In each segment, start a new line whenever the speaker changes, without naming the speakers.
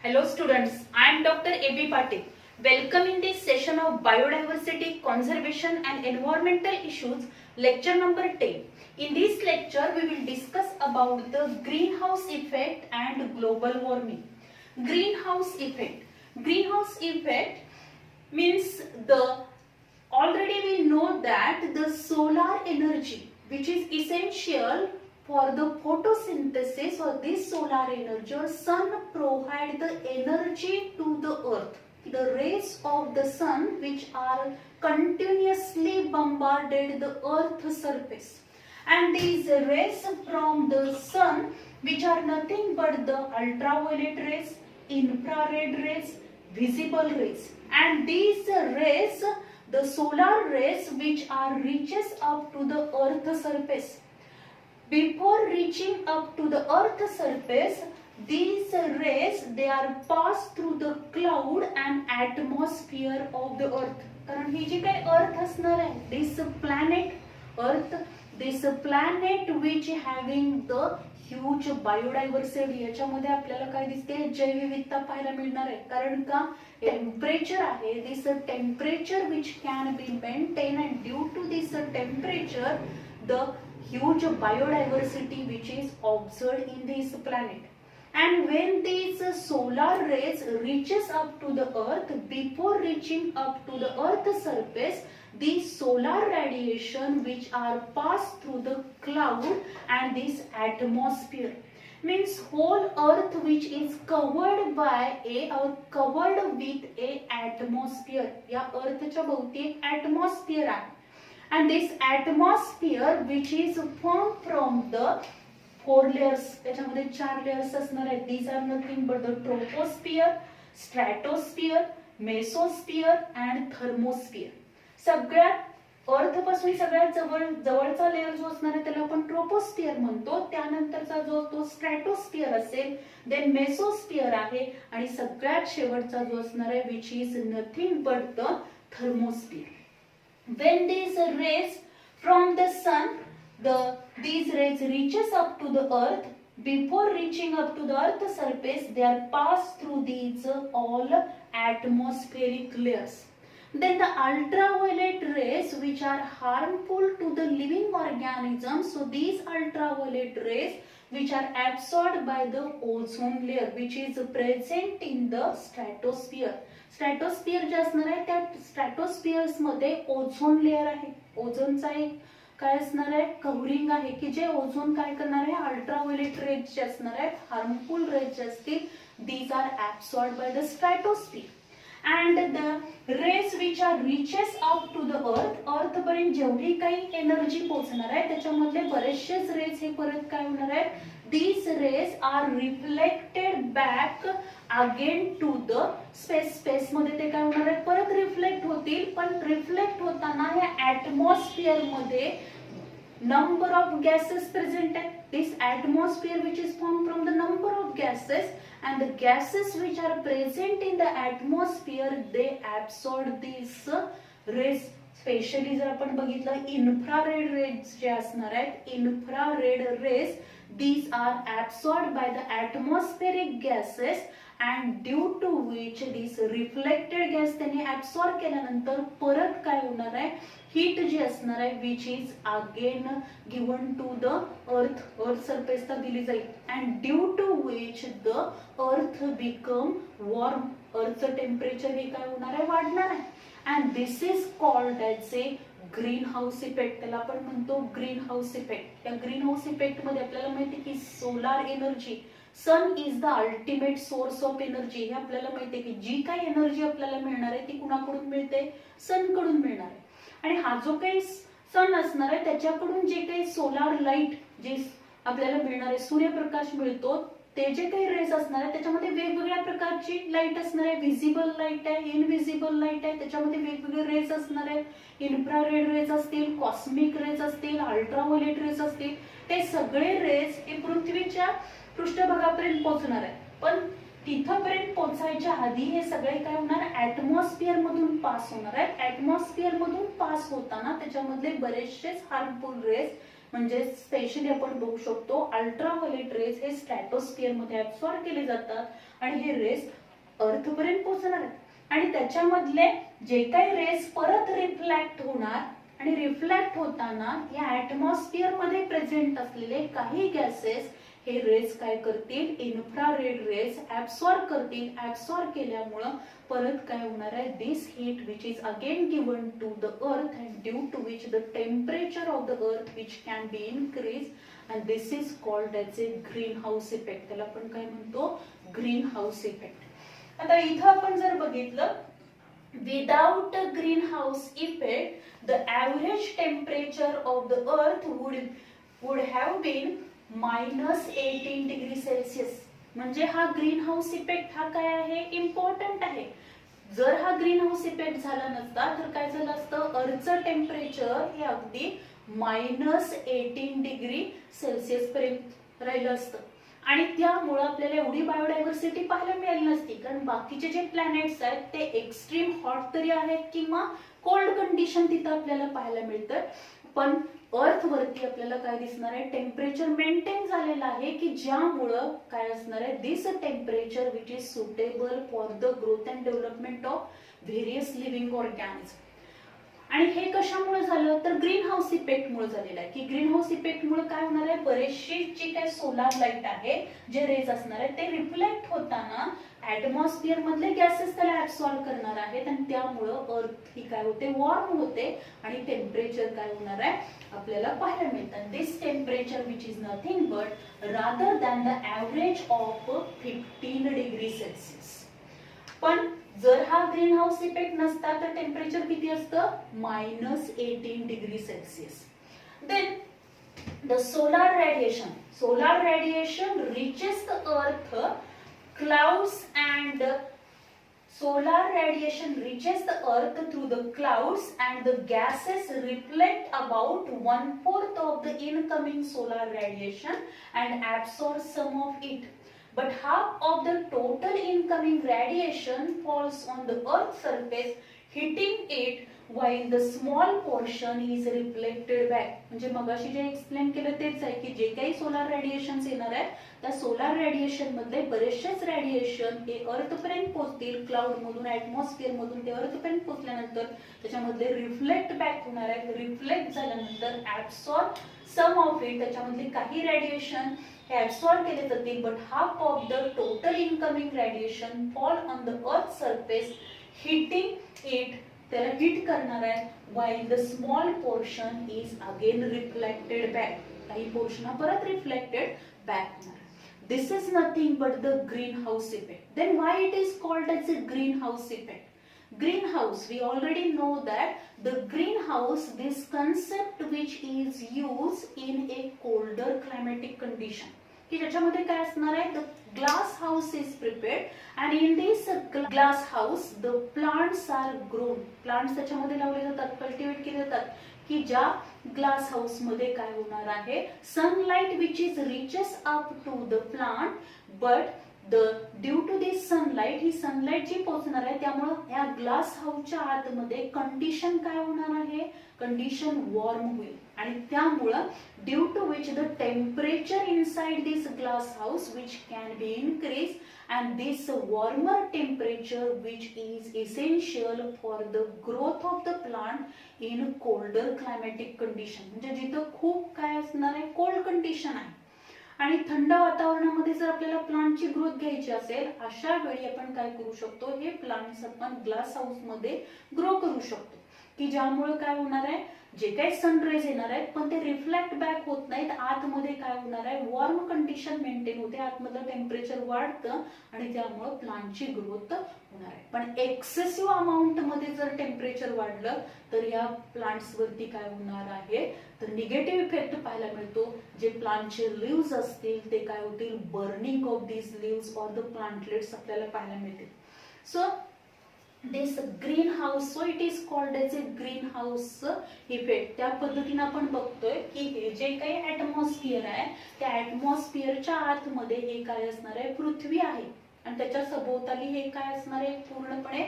Hello students, I am Dr. A.B. Patil. Welcome in this session of Biodiversity, Conservation and Environmental Issues, lecture number 10. In this lecture, we will discuss about the greenhouse effect and global warming. Greenhouse effect. Greenhouse effect means already we know that the solar energy which is essential for the photosynthesis or this solar energy or sun provide the energy to the earth. The rays of the sun which are continuously bombarded the earth surface, and these rays from the sun which are nothing but the ultraviolet rays, infrared rays, visible rays, and these rays, the solar rays which are reaches up to the earth surface. Before reaching up to the earth surface, these rays they are passed through the cloud and atmosphere of the earth. कारण ही जी काही अर्थ असणार आहे, this planet earth, this planet which having the huge biodiversity, याच्यामध्ये आपल्याला काय दिसते, जैवविविधता पाहायला मिळणार आहे. कारण का टेम्परेचर आहे, this temperature which can be maintained, and due to this temperature the huge biodiversity which is observed in this planet. And when these solar rays reaches up to the earth, before reaching up to the earth surface, these solar radiation which are passed through the cloud and this atmosphere, means whole earth which is covered by a or covered with a atmosphere. या अर्थच्या भोवती एक atmosphere आहे. And this atmosphere which is formed from the 4 layers, त्याच्यामध्ये 4 layers असणार आहेत. These are nothing but the troposphere, stratosphere, mesosphere and thermosphere. सगळ्यात अर्थ पासून सगळ्यात जवळचा लेयर जो असणार आहे त्याला आपण ट्रोपोस्फियर म्हणतो. त्यानंतरचा जो तो स्ट्रॅटोस्फियर असेल, देन मेसोस्फियर आहे, आणि सगळ्यात शेवटचा जो असणार आहे which is nothing but the thermosphere. When these rays from the sun, these rays reaches up to the earth, before reaching up to the earth surface, they are passed through these all atmospheric layers. Then the ultraviolet rays which are harmful to the living organisms, so these ultraviolet rays which are absorbed by the ozone layer which is present in the stratosphere. स्ट्रॅटोस्फियर जे असणार आहे त्या स्ट्रॅटोस्फियर्स मध्ये ozone layer आहे. ओझोनचा एक काय असणार आहे, कव्हरिंग आहे की जे ओझोन काय करणार आहे, अल्ट्राव्हायोलेट रेज जे असणार आहेत, हार्मफुल रेज जे असतील, these are absorbed by the stratosphere. and the rays which are reaches up to the earth पर्यंत जेवढी काही एनर्जी पोहोचणार आहे त्याच्यामधले बरेचसेच रेज हे परत काय होणार आहेत, these rays are reflected back again to the space मध्ये ते काय होणार आहे, परत रिफ्लेक्ट होतील. पण रिफ्लेक्ट होताना या ऍटमॉस्फियर मध्ये number of gases present आहे. This atmosphere which is formed from the number of gases, and the gases which are present in the atmosphere they absorb these rays. Specially जर आपण बघितलं इन्फ्रारेड रेज जे असणार आहेत, infrared rays these are absorbed by the atmospheric gases, and due to which this reflected gas त्यांनी absorb केल्यानंतर परत काय होणार आहे, हीट जी असणार आहे which is again given to the earth surface ला दिली जाईल, and due to which the earth become warm. earthचं टेम्परेचर हे काय होणार आहे, वाढणार आहे. and this is called as a green house effect. त्याला आपण म्हणतो ग्रीन हाऊस इफेक्ट. या ग्रीन हाऊस इफेक्ट मध्ये आपल्याला माहिती की solar energy, sun is the ultimate source of energy. हे आपल्याला माहिती की जी काही एनर्जी आपल्याला मिळणार आहे ती कुणाकडून मिळते, सन कडून मिळणार आहे. आणि हा जो काही सन असणार आहे त्याच्याकडून जे काही सोलार लाईट जे आपल्याला मिळणार आहे, सूर्यप्रकाश मिळतो, ते जे काही रेज असणार आहे त्याच्यामध्ये वेगवेगळ्या प्रकारची लाईट असणार आहे. विजिबल लाईट आहे, इनविजिबल लाईट आहे, त्याच्यामध्ये वेगवेगळे रेज असणार आहेत. इन्फ्रारेड रेज असतील, कॉस्मिक रेज असतील, अल्ट्राव्हायोलेट रेज असतील, ते सगळे रेज हे पृथ्वीच्या पृष्ठभागापर्यंत पोहोचणार आहेत. पण तिथपर्यंत पोहोचायच्या आधी हे सगळे काय होणार, ऍटमॉस्फियर मधून पास होणार आहेत. ऍटमॉस्फियर मधून पास होताना त्याच्यामधले बरेचसेच हार्मफुल रेज म्हणजे स्पेशली आपण बघू शकतो अल्ट्राव्हायोलेट रेज हे स्ट्रॅटोस्फियर मध्ये ऍब्सॉर्ब केले जातात, आणि हे रेस अर्थ पर्यंत पोहोचणार आहेत आणि त्याच्यामधले जे काही रेस परत रिफ्लॅक्ट होणार आणि रिफ्लॅक्ट होताना या ऍटमॉस्फिअर मध्ये प्रेझेंट असलेले काही गॅसेस हे रेस काय करतील, इन्फ्रारेड रेस ऍब्सॉर्ब करतील. ऍब्सॉर्ब केल्यामुळे परत काय होणार आहे, this heat which is again given to the earth and due to which the temperature of the earth which can be increase and this is called as a green house effect. त्याला आपण काय म्हणतो, green house effect. आता इथं आपण जर बघितलं, without a greenhouse effect, the average temperature of the earth would have been -18 degree Celsius. म्हणजे हा ग्रीन हाऊस इफेक्ट हा काय आहे, इम्पॉर्टंट आहे. जर हा ग्रीन हाऊस इफेक्ट झाला नसता तर काय झालं असतं, अर्थचं टेम्परेचर हे अगदी -18 डिग्री सेल्सिअस पर्यंत राहिलं असतं आणि त्यामुळे आपल्याला एवढी बायोडायव्हर्सिटी पाहायला मिळाली नसती. कारण बाकीचे जे प्लॅनेट्स आहेत ते एक्स्ट्रीम हॉट तरी आहेत किंवा कोल्ड कंडिशन तिथं आपल्याला पाहायला मिळतं, पण अर्थ वरती आपल्याला काय दिसणार आहे, टेम्परेचर मेंटेन झालेलं आहे की ज्यामुळं काय असणार आहे, this temperature which is suitable for the growth and development of various living organism. आणि हे कशामुळे झालं तर ग्रीन हाऊस इफेक्ट मुळे झालेलं आहे. की ग्रीन हाऊस इफेक्ट मुळे काय होणार आहे, बरेचशी जी काय सोलार लाईट आहे, जे रेज असणार आहे ते रिफ्लेक्ट होताना ऍटमॉस्फिअर मधले गॅसेस त्याला ऍब्सॉर्ब करणार आहेत आणि त्यामुळं अर्थ ही काय होते, वॉर्म होते आणि टेम्परेचर काय होणार आहे आपल्याला पाहायला मिळतं. This temperature which is nothing but rather than the average of 15 degree celsius. पण जर हा ग्रीन हाऊस इफेक्ट नसता तर टेम्परेचर किती असतं, -18 degree Celsius. Then the solar radiation reaches the earth, clouds and solar radiation reaches the earth through the clouds and the gases reflect about 1/4 of the incoming solar radiation and absorb some of it. But half of the total incoming radiation falls on the Earth's surface, hitting it, while the small portion is reflected back. म्हणजे मगाशी जे explain केलं तेच आहे की जे काही solar radiations येणार आहेत त्या सोलार रेडिएशन मधले बरेचसेच रेडिएशन हे अर्थ पर्यंत पोहोचतील, क्लाउड मधून ऍटमॉस्फिअर मधून ते अर्थ पर्यंत पोहोचल्यानंतर त्याच्यामधले रिफ्लेक्ट बॅक होणार आहे. रिफ्लेक्ट झाल्यानंतर ऍब्सॉर्ब सम ऑफ इट, त्याच्यामधले काही रेडिएशन हे ऍब्सॉर्ब केले जातील, but half of the total incoming radiation fall on the earth surface, hitting it, त्याला हिट करणार आहे, while the small portion is again reflected back. काही पोर्शन परत रिफ्लेक्टेड बॅक होणार. This is nothing but the greenhouse effect. Then why it is called as a greenhouse effect? Greenhouse, we already know that the greenhouse, this concept which is used in a colder climatic condition. की ज्याच्यामध्ये काय असणार आहे, the glass house is prepared and in this glass house the plants are grown. plants त्याच्यामध्ये लावले जातात, cultivate केले जातात की ज्या ग्लास हाऊस मध्ये काय होणार आहे, sunlight which is reaches up to the plant but due to this sunlight, ही सनलाइट जी पोहोचणार आहे त्यामुळे या ग्लास हाऊसच्या आतमध्ये कंडिशन काय होणार आहे, कंडिशन वॉर्म होईल आणि त्यामुळं due to which the temperature inside this glass house which can be increase and this warmer temperature which is essential for the growth of the plant in colder climatic condition. म्हणजे जिथं खूप काय असणार आहे, cold condition आहे आणि थंड वातावरणामध्ये जर आपल्याला प्लांटची ग्रोथ घ्यायची असेल अशा वेळी आपण काय करू शकतो, हे प्लांट्स आपण ग्लास हाऊस मध्ये ग्रो करू शकतो की ज्यामुळे काय होणार आहे, जे काही सनरेज येणार आहेत पण ते रिफ्लेक्ट बॅक होत नाहीत, आतमध्ये काय होणार आहे, वॉर्म कंडिशन मेंटेन होते, आतमधलं टेम्परेचर वाढतं आणि त्यामुळे प्लांटची ग्रोथ होणार आहे. पण एक्सेसिव्ह अमाऊंट मध्ये जर टेम्परेचर वाढलं तर या प्लांट्स वरती काय होणार आहे, तर निगेटिव्ह इफेक्ट पाहायला मिळतो. जे प्लांटचे लिव्स असतील ते काय होतील, burning of these leaves or the plantlets आपल्याला पाहायला मिळतील. So this greenhouse, so it is called as a greenhouse effect. त्या पद्धतीने आपण बघतोय की हे जे काही ऍटमॉस्फिअर आहे त्या ऍटमॉस्फिअरच्या आतमध्ये हे काय असणार आहे, पृथ्वी आहे आणि त्याच्या सभोवताली हे काय असणार आहे, पूर्णपणे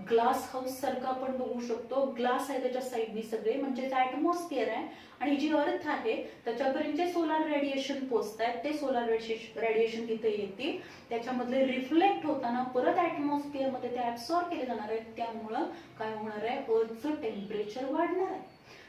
ग्लास हाऊस सारखं आपण बघू शकतो. ग्लास आहे त्याच्या साईडनी सगळे, म्हणजे ऍटमॉस्फिअर आहे आणि जी अर्थ आहे त्याच्यापर्यंत जे सोलार रेडिएशन पोहोचतात ते सोलार रेडिएशन तिथे येतील, त्याच्यामधले रिफ्लेक्ट होताना परत ऍटमॉस्फिअर मध्ये ते ऍब्सॉर्ब केले जाणार आहेत. त्यामुळं काय होणार आहे, अर्थचं टेम्परेचर वाढणार आहे.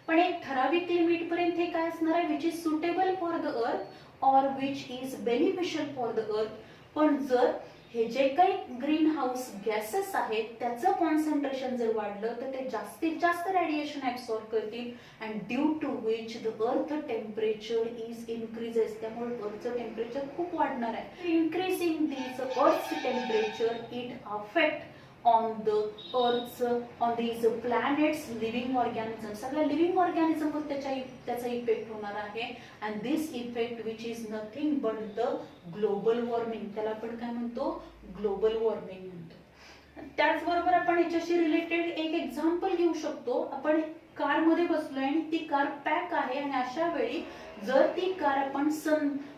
पण एक ठराविक लिमिट पर्यंत हे काय असणार आहे, which is suitable for the earth or which is beneficial for the earth. पण जर हे जे काही ग्रीन हाऊस गॅसेस आहेत त्याचं कॉन्सन्ट्रेशन जर वाढलं तर ते जास्तीत जास्त रेडिएशन ऍब्सॉर्ब करतील and due to which the earth temperature is increases. त्यामुळे अर्थचं टेम्परेचर खूप वाढणार आहे. Increasing this earth temperature it affect on the earth's on these planets living organisms. सगळ्या लिव्हिंग ऑर्गॅनिझम वर त्याचा इफेक्ट होणार आहे. And this effect which is nothing but the global warming. त्याला आपण काय म्हणतो, ग्लोबल वॉर्मिंग म्हणतो. त्याचबरोबर आपण याच्याशी रिलेटेड एक एक्झाम्पल घेऊ शकतो. आपण कार मध्ये बसलोय आणि ती कार पॅक आहे आणि अशा वेळी जर ती कार आपण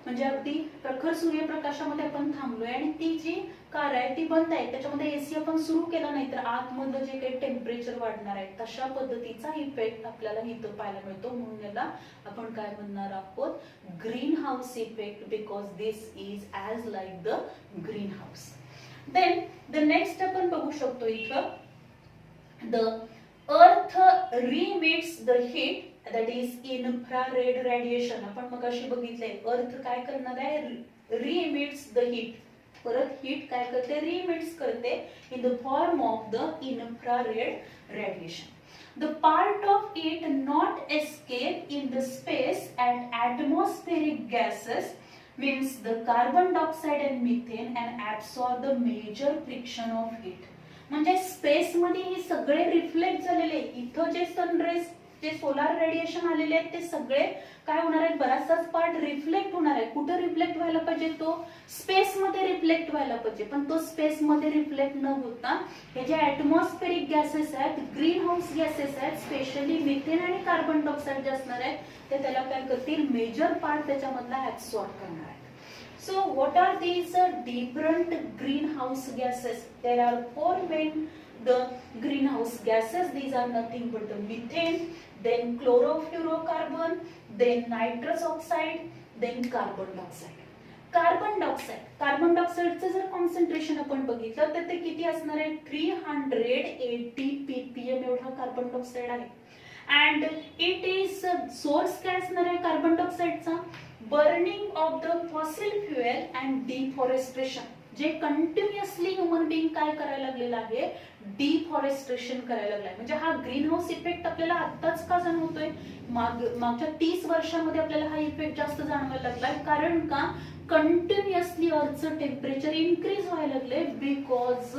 म्हणजे अगदी प्रखर सूर्यप्रकाशामध्ये आपण थांबलोय आणि ती जी कार आहे ती बंद आहे, त्याच्यामध्ये एसी आपण सुरू केला नाही तर आतमधलं जे काही टेम्परेचर वाढणार आहे तशा पद्धतीचा इफेक्ट आपल्याला इथं पाहायला मिळतो. म्हणून याला आपण काय म्हणणार आहोत, green house effect, because this is as like the green house. Then the next आपण बघू शकतो इथं, the earth re-emits the heat, that is infrared radiation. आपण मगाशी बघितलंय अर्थ काय करणार आहे, re-emits the heat. परत हीट काय करते, re-emits करते in the form of the infrared radiation. The part of it not escape in the space and atmospheric gases means the carbon dioxide and methane and absorb the major friction of heat. म्हणजे space मध्ये हे सगळे reflect झालेले, इथं जे sun rays जे solar radiation आलेले आहेत ते सगळे काय होणार आहेत, बराचसाच पार्ट रिफ्लेक्ट होणार आहे. कुठे रिफ्लेक्ट व्हायला पाहिजे, तो स्पेस मध्ये रिफ्लेक्ट व्हायला पाहिजे. पण तो स्पेस मध्ये रिफ्लेक्ट न होता हे जे ऍटमॉस्फेरिक गॅसेस आहेत, ग्रीन हाऊस गॅसेस आहेत, स्पेशली मिथेन आणि कार्बन डायऑक्साइड जे असणार आहेत ते त्याला काय करतील, मेजर पार्ट त्याच्यामधला ऍब्सॉर्ब करणार आहे. So what are these different greenhouse gases? There are four main the greenhouse gases. These are nothing but the methane, then chlorofluorocarbon, then nitrous oxide, then carbon dioxide. Carbon डायऑक्साइडचं जर concentration आपण बघितलं तर ते किती असणार आहे, 380 ppm एवढा कार्बन डायऑक्साइड आहे. अँड इट इज सोर्स काय असणार आहे कार्बन डायऑक्साइडचा, burning of the fossil fuel and deforestation. जे कंटिन्युअसली ह्युमन बिंग काय करायला लागलेला आहे, डिफॉरेस्ट्रेशन करायला लागलाय. म्हणजे हा ग्रीन हाऊस इफेक्ट आपल्याला आत्ताच का जाणवतोय, मागच्या 30 वर्षांमध्ये आपल्याला हा इफेक्ट जास्त जाणवायला लागलाय. कारण का, कंटिन्युअसली अर्थचं टेम्परेचर इन्क्रीज व्हायला लागले because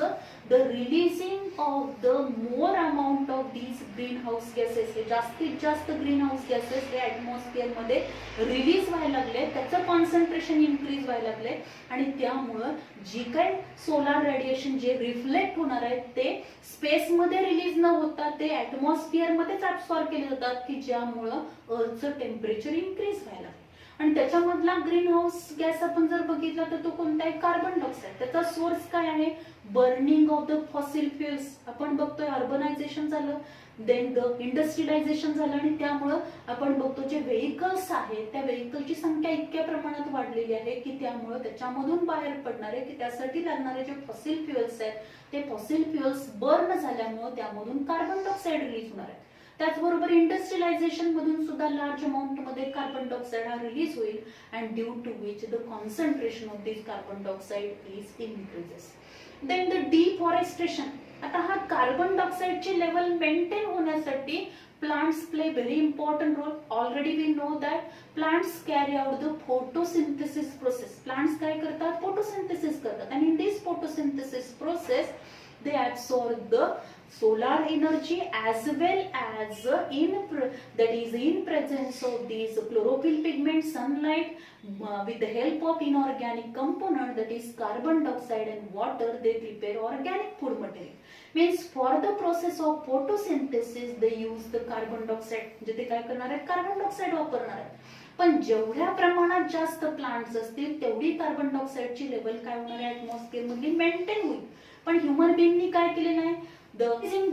the releasing of the more amount of these green house gases. हे जास्तीत जास्त ग्रीन हाऊस गॅसेस हे ऍटमॉस्फिअर मध्ये रिलीज व्हायला लागले, त्याचं कॉन्सन्ट्रेशन इन्क्रीज व्हायला लागले आणि त्यामुळं जी काही सोलार रेडिएशन जे रिफ्लेक्ट होणार आहे ते स्पेस मध्ये रिलीज न होता ते ऍटमॉस्फिअर मध्येच ऍब्सॉर्ब केले जातात, की ज्यामुळं अर्थचं टेम्परेचर इन्क्रीज व्हायला लागले. आणि त्याच्यामधला ग्रीन हाऊस गॅस आपण जर बघितला तर तो कोणता आहे, कार्बन डायऑक्साइड. त्याचा सोर्स काय आहे, burning of the fossil fuels. आपण बघतोय अर्बनायझेशन झालं, देन द इंडस्ट्रियलायझेशन झालं आणि त्यामुळं आपण बघतो जे व्हेकल्स आहेत त्या व्हेकलची संख्या इतक्या प्रमाणात वाढलेली आहे की त्यामुळं त्याच्यामधून बाहेर पडणारे की त्यासाठी लागणारे जे फॉसिल फ्युएल्स आहेत ते फॉसिल फ्युएल्स बर्न झाल्यामुळे त्यामधून कार्बन डायऑक्साइड रिलीज होणार आहे. त्याचबरोबर इंडस्ट्रियलायझेशन मधून सुद्धा लार्ज अमाऊंट मध्ये कार्बन डायऑक्साइड हा रिलीज होईल and due to which the concentration of this carbon dioxide is increases. Then the deforestation. आता हा कार्बन डायऑक्साइडची लेवल मेंटेन होण्यासाठी plants play very important role. Already we know that plants carry out the photosynthesis process. Plants काय करतात, photosynthesis करतात and in this photosynthesis process they absorb the solar energy as well as that is in presence of these chlorophyll pigment sunlight with the help of inorganic component that is carbon dioxide and water they prepare organic food material. Means for the process of photosynthesis they use the carbon dioxide. म्हणजे ते काय करणार आहेत, carbon dioxide वापरणार आहेत. पण जेवढ्या प्रमाणात जास्त प्लांट्स असतील तेवढी कार्बन डायऑक्साईडची लेवल काय होणार आहे ऍटमॉस्फिअर मधली मेंटेन होईल. पण ह्युमन बिंगनी काय केलेलं आहे, द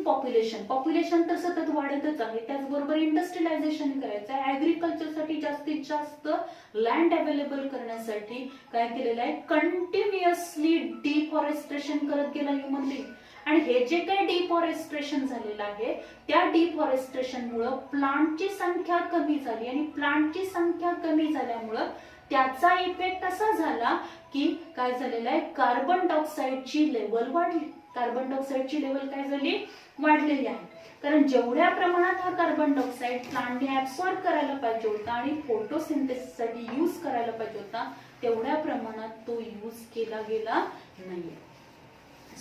पॉप्युलेशन तर सतत वाढतच आहे, त्याचबरोबर इंडस्ट्रियलायझेशन करायचं आहे, ऍग्रिकल्चरसाठी जास्तीत जास्त लँड अवेलेबल करण्यासाठी काय केलेलं आहे, कंटिन्युअसली डिफॉरेस्ट्रेशन करत गेला ह्युमन बिंग. आणि हे जे काही डिफॉरेस्ट्रेशन झालेलं आहे त्या डिफॉरेस्ट्रेशनमुळे प्लांटची संख्या कमी झाली आणि प्लांटची संख्या कमी झाल्यामुळं त्याचा इफेक्ट असा झाला की काय झालेला आहे, कार्बन डायऑक्साईडची लेवल वाढली. कार्बन डायऑक्साईडची लेवल काय झाली, वाढलेली आहे. कारण जेवढ्या प्रमाणात हा कार्बन डायऑक्साईड प्लांटने ऍब्सॉर्ब करायला पाहिजे होता आणि फोटोसिंथेसिससाठी यूज करायला पाहिजे होता तेवढ्या प्रमाणात तो यूज केला गेला नाहीये.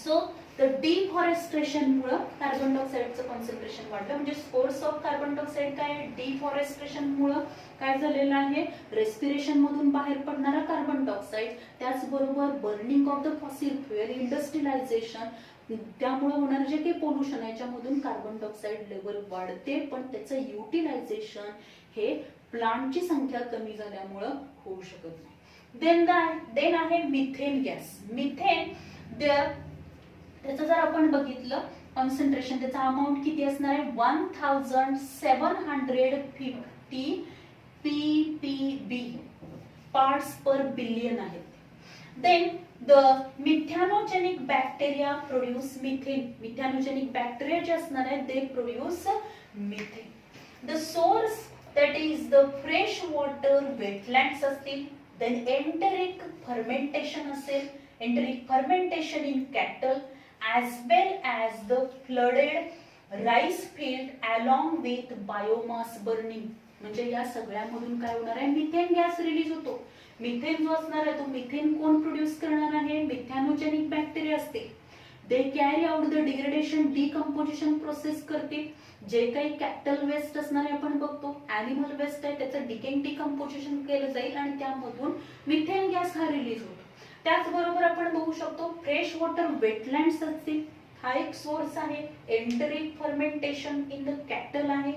सो द डिफॉरेस्ट्रेशन मुळे कार्बन डायऑक्साईडचं कॉन्सन्ट्रेशन वाढलं. म्हणजे सोर्स ऑफ कार्बन डायऑक्साईड काय, डिफॉरेस्ट्रेशन मुळे काय झालेलं आहे, रेस्पिरेशन मधून बाहेर पडणारा कार्बन डायऑक्साईड, त्याचबरोबर burning of the fossil fuel, industrialisation, त्यामुळे होणारे जे काही पोल्युशन आहे याच्यामधून कार्बन डायऑक्साईड लेवल वाढते. पण त्याचं युटिलायझेशन हे प्लांटची संख्या कमी झाल्यामुळे होऊ शकत नाही. देन आहे मिथेन गॅस. मिथेन त्याचं जर आपण बघितलं कॉन्सन्ट्रेशन, त्याचा अमाऊंट किती असणार आहे, 1750 ppb पार्ट्स पर बिलियन आहे. Then the methanogenic bacteria produce methane. Methanogenic bacteria जे असणार आहेत ते produce methane. The source that is the fresh water wetlands असतील. देन एंटेरिक फर्मेंटेशन असेल, enteric fermentation in cattle as well as the flooded rice field along with biomass burning. म्हणजे या सगळ्यामधून काय होणार आहे, मिथेन गॅस रिलीज होतो. Methane जो असणार आहे तो मिथेन कोण प्रोड्यूस करणार आहे, मिथॅनोजेनिक बॅक्टेरिया असते. They carry out the degradation, decomposition process करते. जे काही कॅटल वेस्ट असणार आहे आपण बघतो, ॲनिमल वेस्ट आहे त्याचं डिकम्पोजिशन केलं जाईल आणि त्यामधून मिथेन गॅस हा रिलीज होतो. त्याचबरोबर आपण बघू शकतो फ्रेश वॉटर वेटलँड्स असतील, हा एक सोर्स आहे. Enteric fermentation in the cattle आहे.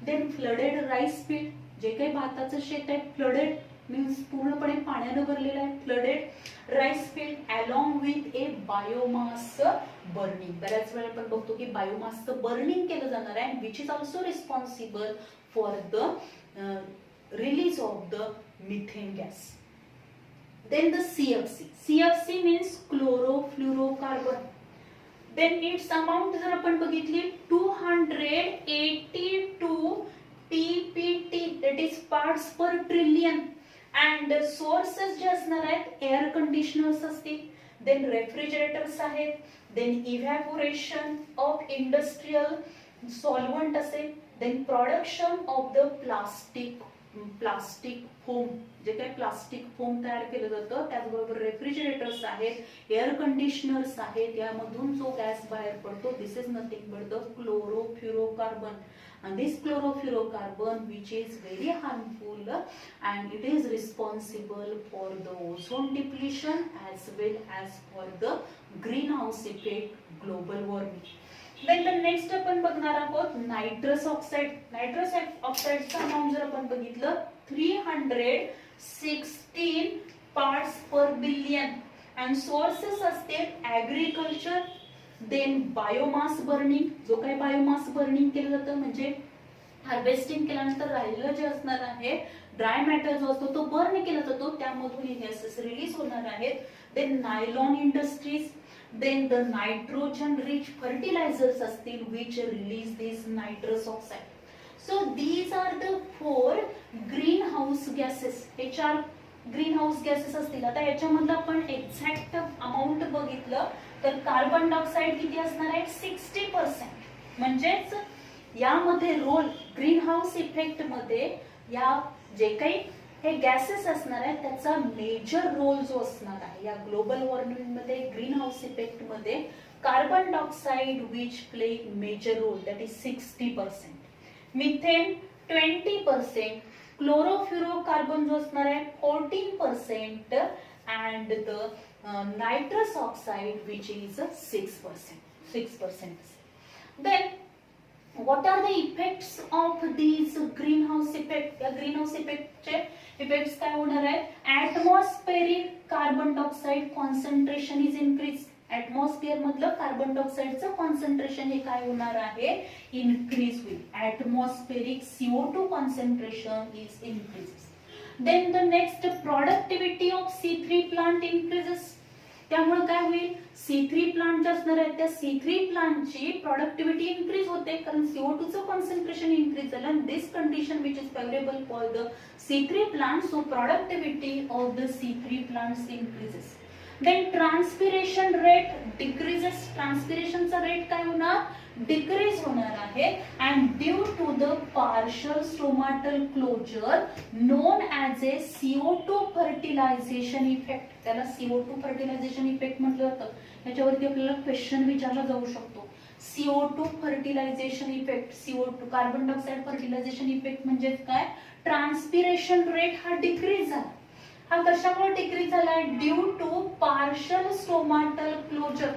देन फ्लडेड राईस फील्ड, जे काही भाताचं शेत आहे, फ्लडेड मीन्स पूर्णपणे पाण्यानं भरलेलं आहे, flooded rice field along with A biomass burning. बऱ्याच वेळा आपण बघतो की बायोमासचं बर्निंग केलं जाणार आहे, which is also responsible for the release of the methane gas. Then the CFC. CFC means chlorofluorocarbon. Then its amount जर आपण बघितली 282 ppt, that is parts per trillion. And sources जे असणार आहेत एअर कंडिशनर्स असतील, देन रेफ्रिजरेटर्स आहेत, then evaporation of industrial solvent असेल, then production of the plastic foam, जे काही प्लास्टिक फोम तयार केलं जातं, त्याचबरोबर रेफ्रिजरेटर्स आहेत, एअर कंडिशनर्स आहेत, यामधून जो गॅस बाहेर पडतो, this is nothing but the chlorofluorocarbon. And this chlorofluorocarbon which is very harmful and it is responsible for the ozone depletion as well as for the greenhouse effect, global warming. Then the next आपण बघणार आहोत nitrous oxide. Nitrous ऑक्साइडचा amount जर आपण बघितलं 316 parts per billion and sources असते agriculture, then biomass burning, जो काही biomass burning केलं जातं म्हणजे हार्वेस्टिंग केल्यानंतर राहिलेलं जे असणार आहे ड्राय मॅटर जो असतो तो बर्न केला जातो, त्यामधून हे गॅसेस रिलीज होणार आहेत. Then nylon industries, then the nitrogen rich fertilisers असतील which release this nitrous oxide. So these are the 4 green house gases. हे 4 ग्रीन हाऊस गॅसेस असतील. आता याच्यामधलं आपण एक्झॅक्ट अमाऊंट बघितलं तर कार्बन डायऑक्साइड किती असणार आहे 60%. म्हणजेच यामध्ये रोल ग्रीन हाऊस इफेक्ट मध्ये या जे काही हे गॅसेस असणार आहेत त्याचा मेजर रोल जो असणार आहे या ग्लोबल वॉर्मिंग मध्ये, ग्रीन हाऊस इफेक्ट मध्ये carbon dioxide which play major role, that is 60%. Methane 20%, chlorofluorocarbon जो असणार आहे 14% and the nitrous oxide which is 6%. Then What are the effects of these greenhouse effect? या ग्रीनहाऊस इफेक्टचे इफेक्ट्स काय होणार आहे? Atmospheric carbon dioxide concentration is increase. Atmosphere मधलं carbon डायऑक्साइडचं concentration हे काय होणार आहे? इन्क्रीज होईल. Atmospheric CO2 concentration is increases. Then the next, productivity of C3 plant increases. त्यामुळे काय होईल? C3 प्लांट जे असणार आहे त्या C3 प्लांटची प्रोडक्टिव्हिटी इन्क्रीज होते कारण CO2 चं कॉन्सन्ट्रेशन इन्क्रीज झालं and this condition which is favorable for the C3 plant, so productivity of the C3 plants increases. Then transpiration rate decreases. Transpiration चा रेट काय होणार? डिक्रीज होणार आहे and due to the partial stomatal closure known as a CO2 fertilization effect. त्याला CO2 fertilization effect म्हटलं जातं. याच्यावरती आपल्याला क्वेश्चन विचारला जाऊ शकतो. CO2 fertilization effect, CO2 carbon dioxide fertilisation effect म्हणजे काय? ट्रान्सपिरेशन रेट हा डिक्रीज झाला. हा कशामुळे डिक्रीज झालाय? Due to partial stomatal closure.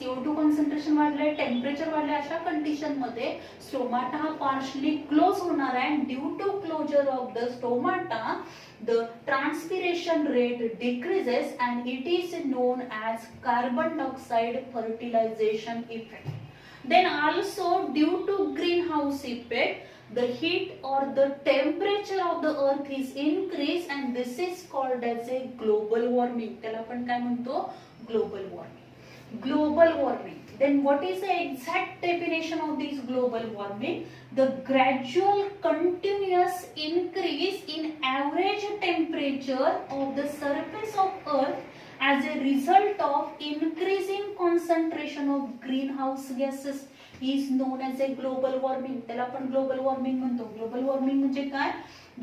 CO2 concentration वाढलंय, टेम्परेचर वाढलंय, अशा कंडिशन मध्ये स्टोमाटा हा पार्शली क्लोज होणार आहे. Due to closure of the stomata the transpiration rate decreases and it is known as carbon dioxide fertilization effect. Then also due to greenhouse effect, the heat or the temperature of the earth is increased and this is called as a global warming. त्याला आपण काय म्हणतो? global warming. Global warming. Then what is the exact definition of this global warming? The gradual continuous increase in average temperature of the surface of earth as a result of increasing concentration of greenhouse gases is known as a global warming. त्याला आपण global warming म्हणतो. global warming म्हणजे काय?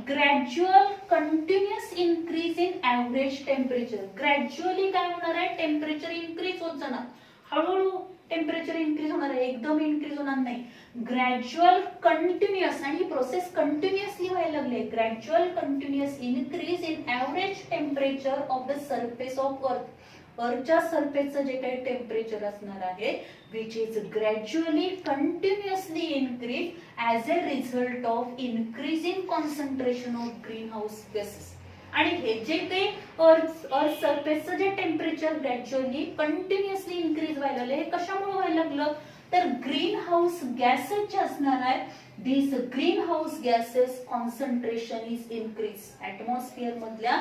Gradual continuous increase in average temperature. Gradually काय होणार आहे? Temperature increase होत जाणार. हळूहळू टेम्परेचर इन्क्रीज होणार आहे, एकदम इन्क्रीज होणार नाही. ग्रॅज्युअल कंटिन्युअस, आणि ही प्रोसेस कंटिन्युअसली व्हायला लागली आहे. Gradual continuous increase in average temperature of the surface of earth. अर्थच्या सरफेसचं जे काही टेम्परेचर असणार आहे which is gradually continuously increase as a result of increasing concentration of green house gases. आणि हे जे काही अर्थ सरफेसचं जे टेम्परेचर ग्रॅज्युअली कंटिन्युअसली इन्क्रीज व्हायला लागले, हे कशामुळे व्हायला लागलं? तर ग्रीन हाऊस गॅसेस जे असणार आहे, these greenhouse gases concentration is increased. Atmosphere मधल्या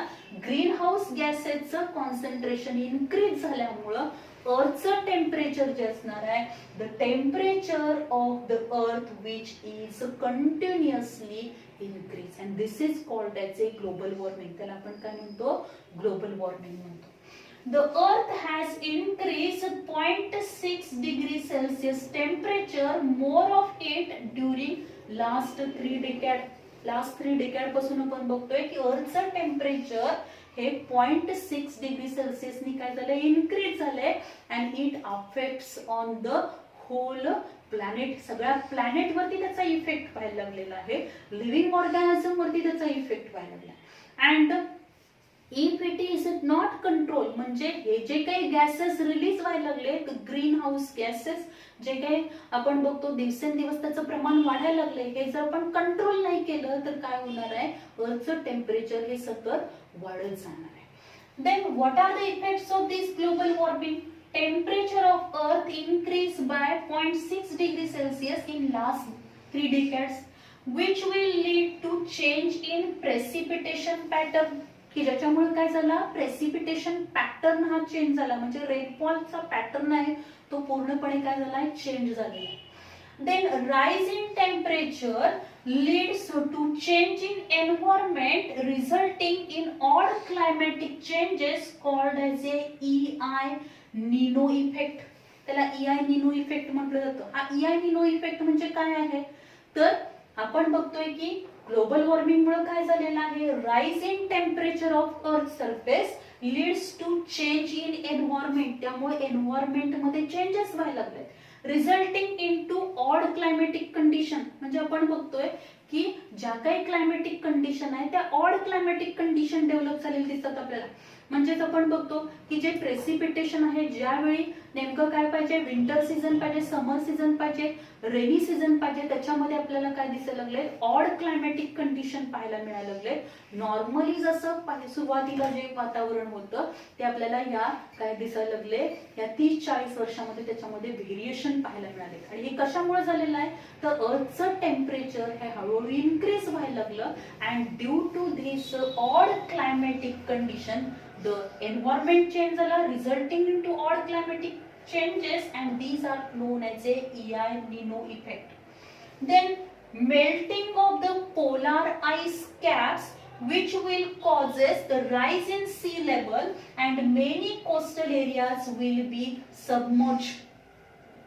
ग्रीन हाऊस गॅसेसचं कॉन्सन्ट्रेशन इन्क्रीज झाल्यामुळं अर्थचं टेम्परेचर जे असणार आहे, the temperature of the earth which is continuously increase and this is called as a global warming. त्याला आपण काय म्हणतो? ग्लोबल वॉर्मिंग म्हणतो. The earth has increased 0.6 degrees Celsius temperature, more of it during last 3 decade. Last 3 decade पासून आपण बघतोय की अर्थचं temperature हे 0.6 डिग्री सेल्सिअस नी काय झालंय? इन्क्रीज झालंय and it affects on the whole planet. सगळ्या प्लॅनेट वरती त्याचा इफेक्ट व्हायला लागलेला आहे. लिव्हिंग ऑर्गॅनिझम वरती त्याचा इफेक्ट व्हायला लागला. And if it is not control, म्हणजे हे जे काही गॅसेस रिलीज व्हायला लागले, ग्रीन हाऊस गॅसेस जे काही आपण बघतो दिवसेंदिवस त्याचं प्रमाण वाढायला लागले, हे जर आपण कंट्रोल नाही केलं तर काय होणार आहे? अर्थचं टेम्परेचर हे सतत वाढत जाणार आहे. Then what are the effects of this global warming? Temperature of earth increase by 0.6 degree Celsius in last 3 decades, which will lead to change in precipitation pattern. की ज्याच्यामुळे काय झाला? प्रेसिपिटेशन पॅटर्न हा चेंज झाला, म्हणजे रेनफॉलचा पॅटर्न आहे तो पूर्णपणे काय झालाय? चेंज झालेला आहे. Then rise in temperature leads to change in environment resulting in odd climatic changes called as a EI Nino effect. त्याला EI निनो इफेक्ट म्हटलं जातं. हा EI निनो इफेक्ट म्हणजे काय आहे? तर आपण बघतोय की ग्लोबल वॉर्मिंग मुळे काय झालेलं आहे? Rise in temperature of earth surface leads to change in environment. त्यामुळे एन्व्हायरमेंट मध्ये चेंजेस व्हायला लागले, resulting in to odd climatic condition. म्हणजे आपण बघतोय की ज्या काही क्लायमॅटिक कंडिशन आहे त्या ऑड क्लायमॅटिक कंडिशन डेव्हलप झालेली दिसतात आपल्याला. म्हणजेच आपण बघतो की जे प्रेसिपिटेशन आहे, ज्यावेळी नेमकं काय पाहिजे, विंटर सीझन पाहिजे, समर सीझन पाहिजे, रेनी सीझन पाहिजे. त्याच्यामध्ये आपल्याला काय दिसायला लागले, ऑड क्लायमॅटिक कंडिशन पाहायला मिळायला लागले. नॉर्मली जसं सुरुवातीला जे वातावरण होतं ते आपल्याला या काय दिसायला लागले, या 30-40 वर्षामध्ये त्याच्यामध्ये व्हेरिएशन पाहायला मिळाले. आणि हे कशामुळे झालेलं आहे, तर अर्थचं टेम्परेचर हे हळूहळू इन्क्रीज व्हायला लागलं. And due to this odd climatic condition the environment change झाला, resulting into odd climatic changes, and these are known as a El Nino effect. Then melting of the polar ice caps, which will causes the rise in sea level, and many coastal areas will be submerged.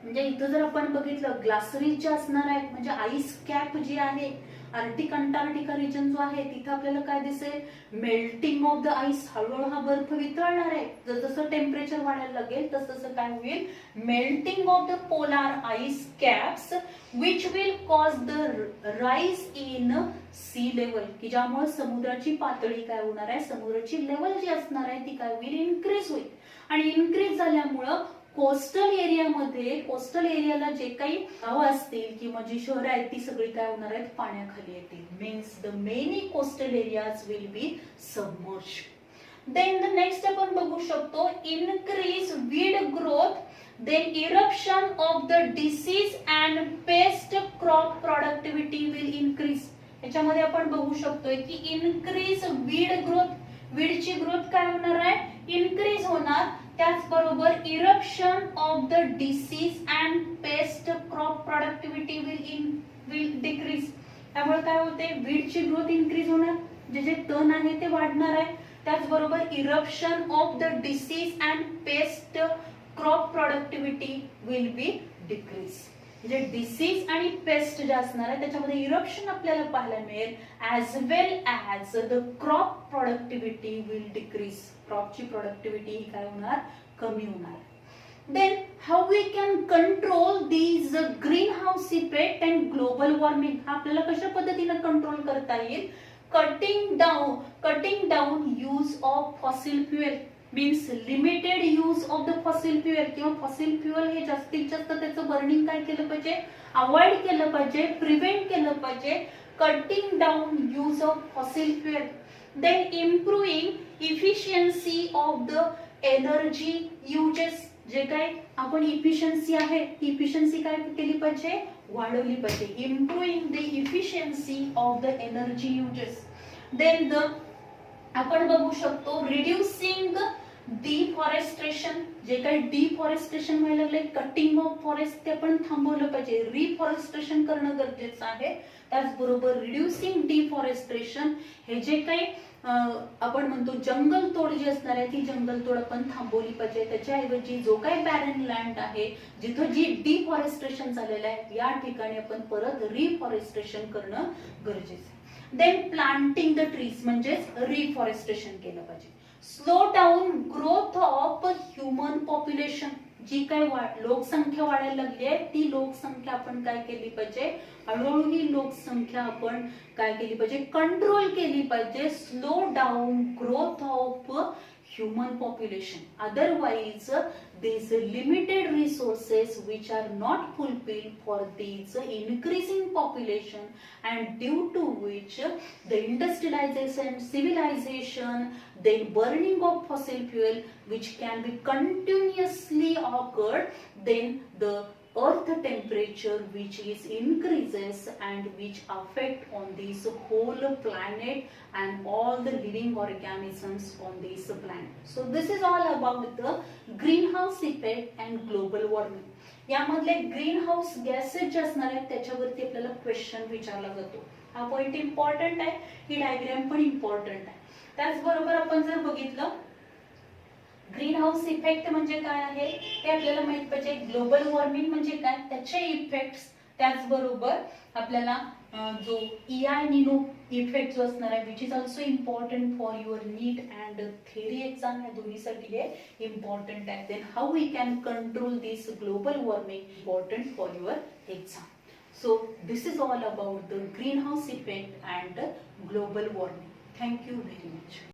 म्हणजे इथं जर आपण बघितलं, ग्लासरी जे असणार आहे म्हणजे ice cap जी आहे, आर्टिक अंटार्क्टिका रिजन जो आहे तिथं आपल्याला काय दिसेल, मेल्टिंग ऑफ द आईस, हळूहळू हा बर्फ वितळणार आहे. जसं टेम्परेचर वाढायला लागेल तसं काय होईल, melting of the polar ice caps which will cause the rise in sea level, की ज्यामुळे समुद्राची पातळी काय होणार आहे, समुद्राची लेवल जी असणार आहे ती काय होईल, इन्क्रीज होईल. आणि इन्क्रीज झाल्यामुळं कोस्टल एरियामध्ये, कोस्टल एरियाला जे काही गावं असतील किंवा जी शहरं आहेत ती सगळी काय होणार आहेत, पाण्याखाली येतील. Means the many coastal areas will be submerged. Then the next आपण बघू शकतो, increase weed growth, then eruption of the disease and pest crop productivity will increase. याच्यामध्ये आपण बघू शकतोय की इनक्रीज वीड ग्रोथ, वीडची ग्रोथ काय होणार आहे, इनक्रीज होणार. त्याचबरोबर eruption of the disease and pest crop productivity will decrease. त्यामुळे काय होते, वीडची ग्रोथ इन्क्रीज होणार, जे तण आहे ते वाढणार आहे. त्याचबरोबर eruption of the disease and pest crop productivity will be decrease. म्हणजे डिसीज आणि पेस्ट जे असणार आहे त्याच्यामध्ये इरप्शन आपल्याला पाहायला मिळेल, as well as the crop productivity will decrease. क्रॉपची प्रोडक्टिव्हिटी ही काय होणार, कमी होणार. Then how we can control these green house effect and global warming, आपल्याला कशा पद्धतीने कंट्रोल करता येईल, cutting down use of fossil fuel, means limited use of the fossil fuel, किंवा फॉसिल फ्युएल हे जास्तीत जास्त त्याचं बर्निंग काय केलं पाहिजे, अवॉइड केलं पाहिजे, प्रिव्हेंट केलं पाहिजे. Cutting down use of fossil fuel. Then improving efficiency of the energy uses, जे काय आपण इफिशियन्सी आहे ती इफिशियन्सी काय केली पाहिजे, वाढवली पाहिजे. Improving the efficiency of the energy uses. Then आपण बघू शकतो, रिड्युसिंग डिफॉरेस्टेशन, जे काही डिफॉरेस्टेशन व्हायला लागले, कटिंग ऑफ फॉरेस्ट ते आपण थांबवलं पाहिजे, रिफॉरेस्टेशन करणं गरजेचं आहे. त्याचबरोबर रिड्युसिंग डिफॉरेस्टेशन, हे जे काही आपण म्हणतो जंगल तोड जी असणार आहे ती जंगल तोड आपण थांबवली पाहिजे. त्याच्याऐवजी जो काही बॅरन लँड आहे, जिथं जी डिफॉरेस्टेशन झालेलं आहे या ठिकाणी आपण परत रिफॉरेस्टेशन करणं गरजेचं आहे. देन प्लांटिंग द ट्रीज, म्हणजेच रिफॉरेस्टेशन केलं पाहिजे. Slow down growth of human population, जी काही लोकसंख्या वाढायला लागली आहे ती लोकसंख्या आपण काय केली पाहिजे, हळूहळू ही लोकसंख्या आपण काय केली पाहिजे, कंट्रोल केली पाहिजे. Slow down growth of human population, otherwise these limited resources which are not fulfilled for these increasing population, and due to which the industrialization, civilization, then burning of fossil fuel which can be continuously occurred, then the earth temperature which is increases and which affect on this whole planet and all the living organisms on this planet. So this is all about the greenhouse effect and global warming. यामधले greenhouse gases जे असणार आहेत त्याच्यावरती आपल्याला question विचारला जातो. हा point important आहे, ही डायग्राम पण इम्पॉर्टंट आहे. त्याचबरोबर आपण जर बघितलं ग्रीन हाऊस इफेक्ट म्हणजे काय आहे ते आपल्याला माहित पाहिजे. ग्लोबल वॉर्मिंग म्हणजे काय, त्याचे इफेक्ट्स, त्याचबरोबर आपल्याला जो EI निनो इफेक्ट जो असणार आहे which is also important for your NEET and theory exam, या दोन्हीसाठी हे इम्पॉर्टंट आहे. Then how we can control this global warming, important for your exam. So this is all about the greenhouse effect and global warming. Thank you very much.